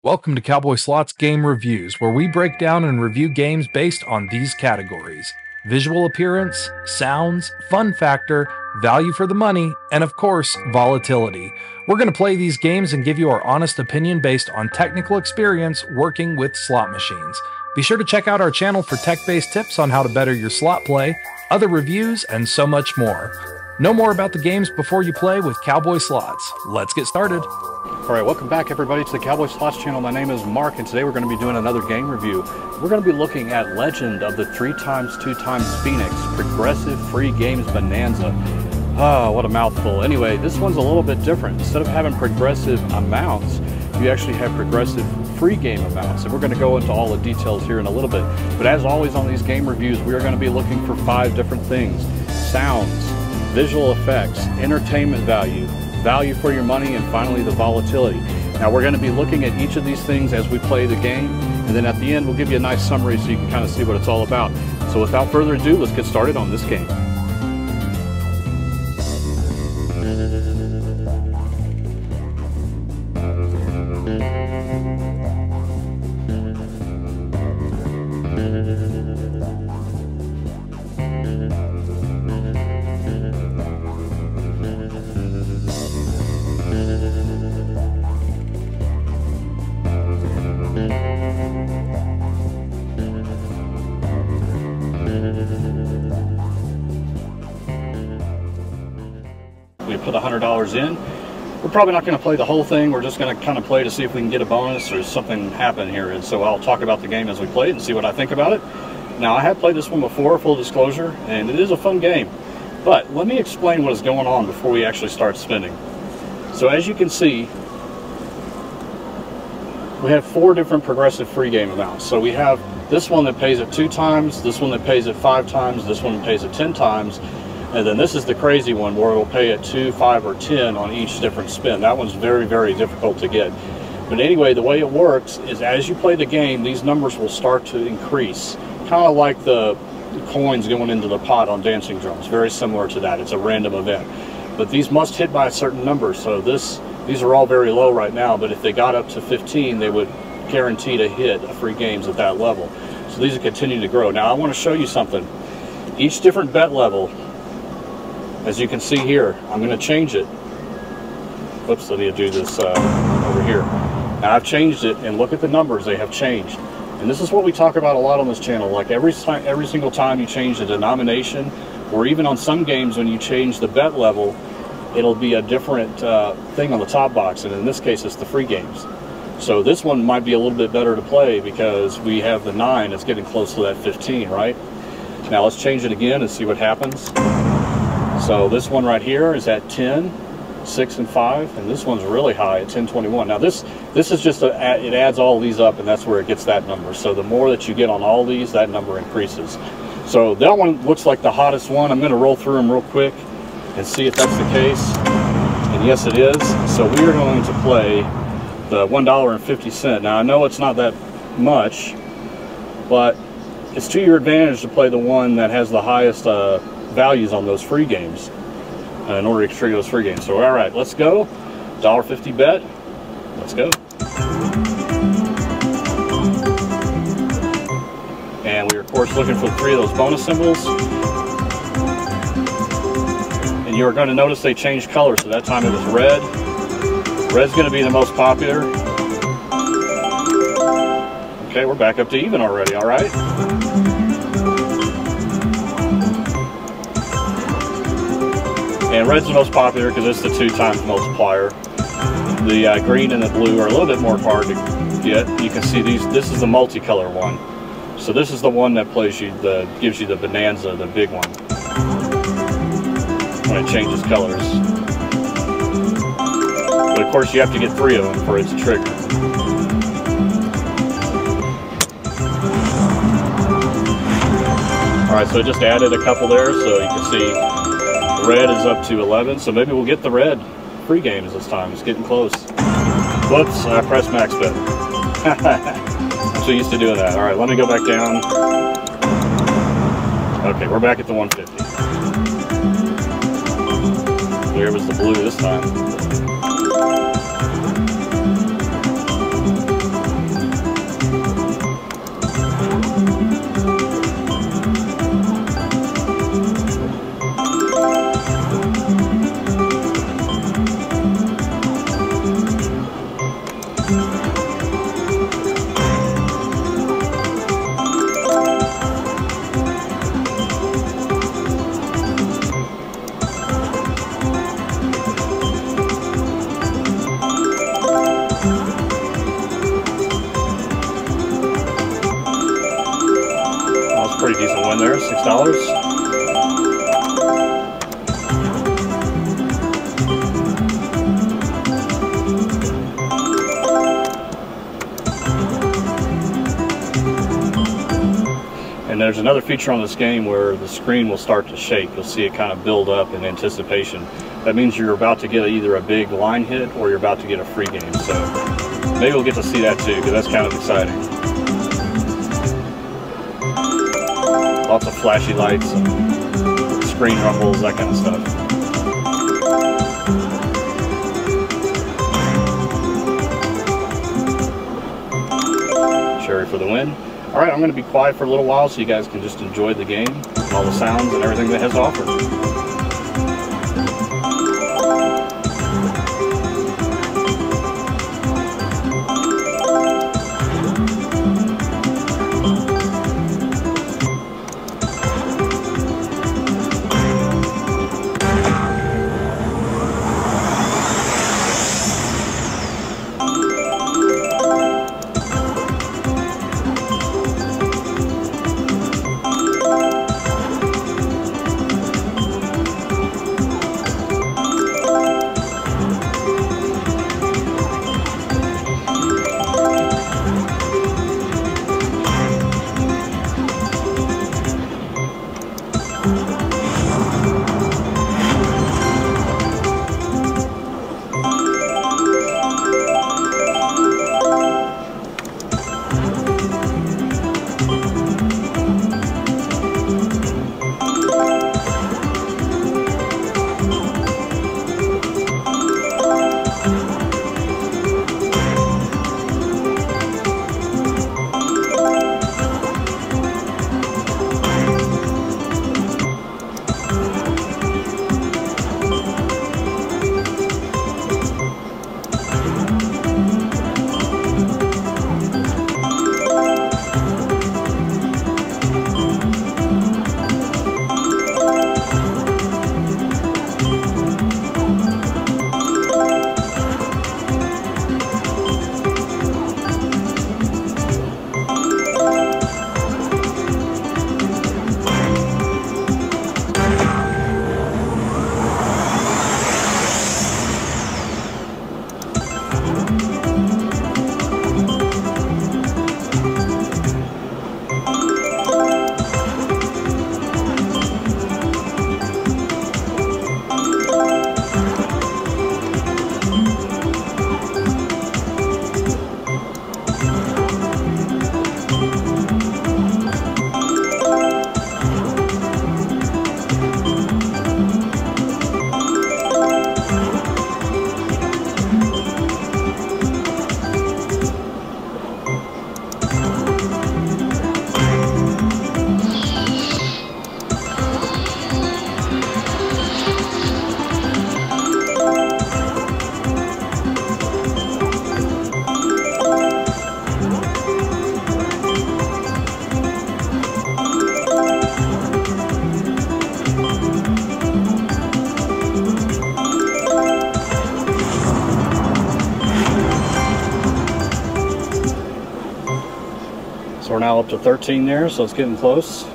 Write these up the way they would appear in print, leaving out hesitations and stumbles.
Welcome to Cowboy Slots Game Reviews, where we break down and review games based on these categories: visual appearance, sounds, fun factor, value for the money, and of course, volatility. We're going to play these games and give you our honest opinion based on technical experience working with slot machines. Be sure to check out our channel for tech-based tips on how to better your slot play, other reviews, and so much more. Know more about the games before you play with Cowboy Slots. Let's get started. All right, welcome back everybody to the Cowboy Slots channel. My name is Mark, and today we're going to be doing another game review. We're going to be looking at Legend of the 3x2x Phoenix Progressive Free Games Bonanza. Oh, what a mouthful. Anyway, this one's a little bit different. Instead of having progressive amounts, you actually have progressive free game amounts, and we're going to go into all the details here in a little bit. But as always on these game reviews, we are going to be looking for 5 different things: sounds, visual effects, entertainment value, value for your money, and finally the volatility. Now we're going to be looking at each of these things as we play the game, and then at the end we'll give you a nice summary so you can kind of see what it's all about. So without further ado, let's get started on this game. We put $100 in. We're probably not going to play the whole thing. We're just going to kind of play to see if we can get a bonus or something happen here. And so I'll talk about the game as we play it and see what I think about it. Now, I have played this one before, full disclosure, and it is a fun game. But let me explain what is going on before we actually start spinning. So as you can see, we have 4 different progressive free game amounts. So we have this one that pays it 2 times, this one that pays it 5 times, this one that pays it 10 times, and then this is the crazy one where it'll pay it 2, 5, or 10 on each different spin. That one's very, very difficult to get. But anyway, the way it works is as you play the game, these numbers will start to increase. Kind of like the coins going into the pot on dancing drums. Very similar to that. It's a random event. But these must hit by a certain number. So these are all very low right now, but if they got up to 15, they would guarantee to hit free games at that level. So these will continue to grow. Now I want to show you something. Each different bet level, as you can see here, I'm going to change it. Whoops, I need to do this over here. Now I've changed it, and look at the numbers, they have changed. And this is what we talk about a lot on this channel. Like every single time you change the denomination, or even on some games when you change the bet level, it'll be a different thing on the top box, and in this case it's the free games. So this one might be a little bit better to play because we have the 9, it's getting close to that 15, right? Now let's change it again and see what happens. So this one right here is at 10, 6, and 5, and this one's really high at 10.21. Now this is just it adds all these up, and that's where it gets that number. So the more that you get on all these, that number increases. So that one looks like the hottest one. I'm going to roll through them real quick and see if that's the case. And yes, it is. So we are going to play the $1.50. Now I know it's not that much, but it's to your advantage to play the one that has the highest values on those free games in order to trigger those free games. So all right, let's go. $1.50 bet. Let's go. And we're of course looking for 3 of those bonus symbols. And you're going to notice they changed colors. So that time it was red. Red's going to be the most popular. Okay, we're back up to even already. All right. And red's the most popular because it's the 2 times multiplier. The green and the blue are a little bit more hard to get. You can see these. This is the multicolor one. So this is the one that gives you the bonanza, the big one, when it changes colors. But of course you have to get 3 of them for it to trigger. Alright, so I just added a couple there, so you can see red is up to 11, so maybe we'll get the red free games this time. It's getting close. Whoops, I pressed max bet. I'm so used to doing that. Alright, let me go back down. Okay, we're back at the 150. There was the blue this time. there, $6. And there's another feature on this game where the screen will start to shake. You'll see it kind of build up in anticipation. That means you're about to get either a big line hit or you're about to get a free game. So maybe we'll get to see that too, because that's kind of exciting. Lots of flashy lights and screen rumbles, that kind of stuff. Cherry for the win. All right, I'm going to be quiet for a little while so you guys can just enjoy the game, and all the sounds and everything that it has to offer. So we're now up to 13 there, so it's getting close.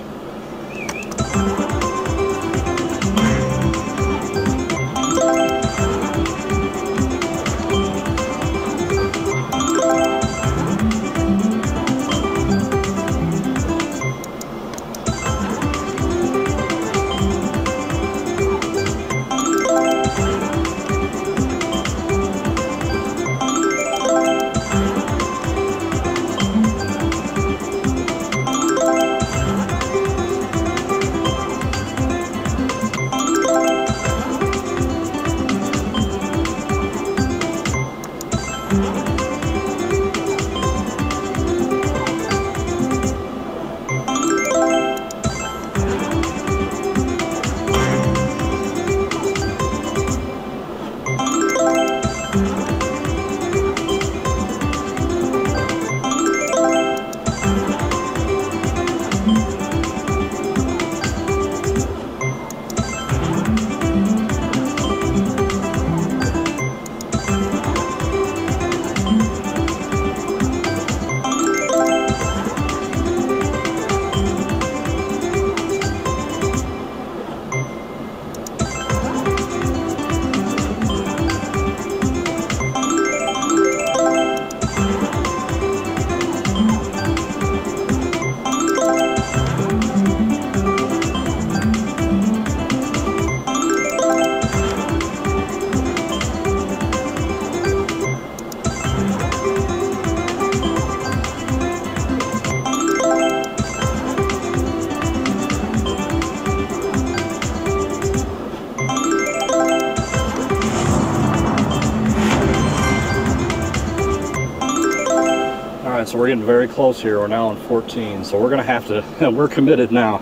Alright, so we're getting very close here. We're now on 14, so we're going to have to, we're committed now.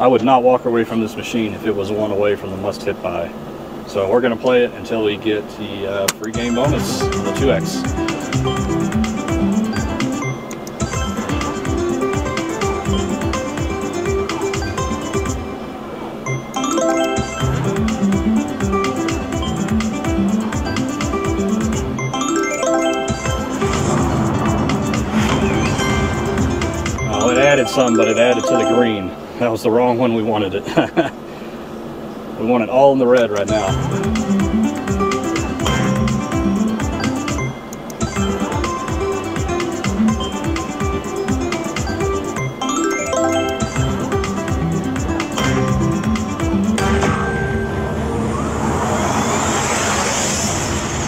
I would not walk away from this machine if it was one away from the must hit by. So we're going to play it until we get the free game bonus, the 2x. Added some, but it added to the green. That was the wrong one we wanted it. We want it all in the red right now.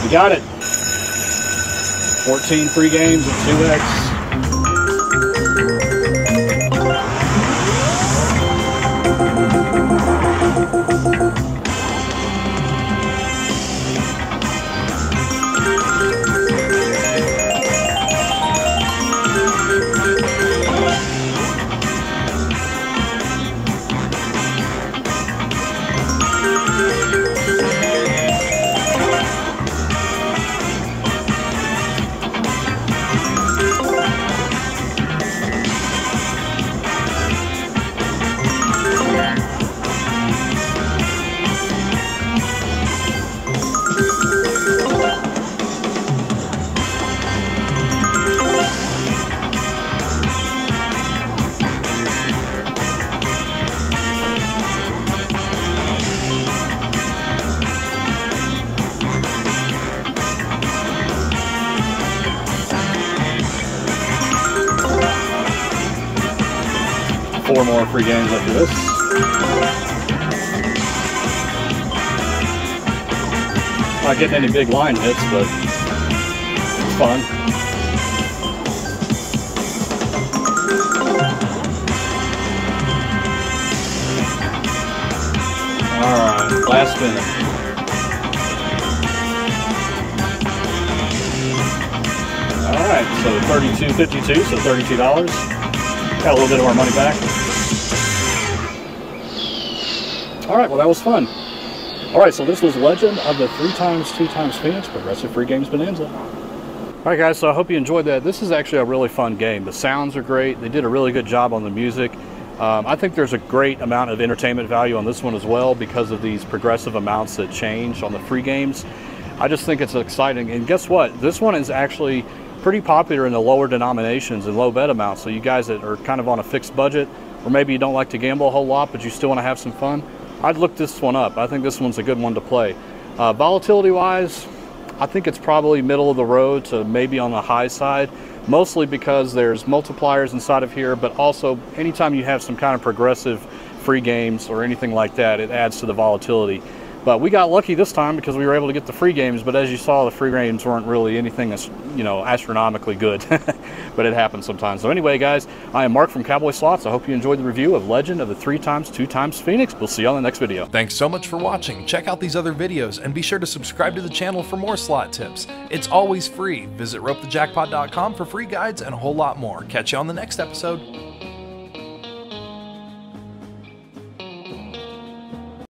We got it. 14 free games and 2x. Four more free games after this. Not getting any big line hits, but it's fun. Alright, last spin. Alright, so $32.52, so $32. Got a little bit of our money back. Alright, well that was fun. Alright, so this was Legend of the 3x2x Phoenix Progressive Free Games Bonanza. Alright guys, so I hope you enjoyed that. This is actually a really fun game. The sounds are great. They did a really good job on the music. I think there's a great amount of entertainment value on this one as well because of these progressive amounts that change on the free games. I just think it's exciting. And guess what? This one is actually pretty popular in the lower denominations and low bet amounts. So you guys that are kind of on a fixed budget, or maybe you don't like to gamble a whole lot, but you still want to have some fun, I'd look this one up. I think this one's a good one to play. Volatility wise, I think it's probably middle of the road to maybe on the high side, mostly because there's multipliers inside of here, but also anytime you have some kind of progressive free games or anything like that, it adds to the volatility. But we got lucky this time because we were able to get the free games, but as you saw, the free games weren't really anything that's, you know, astronomically good. But it happens sometimes. So anyway, guys, I am Mark from Cowboy Slots. I hope you enjoyed the review of Legend of the 3x2x Phoenix. We'll see you on the next video. Thanks so much for watching. Check out these other videos and be sure to subscribe to the channel for more slot tips. It's always free. Visit ropethejackpot.com for free guides and a whole lot more. Catch you on the next episode.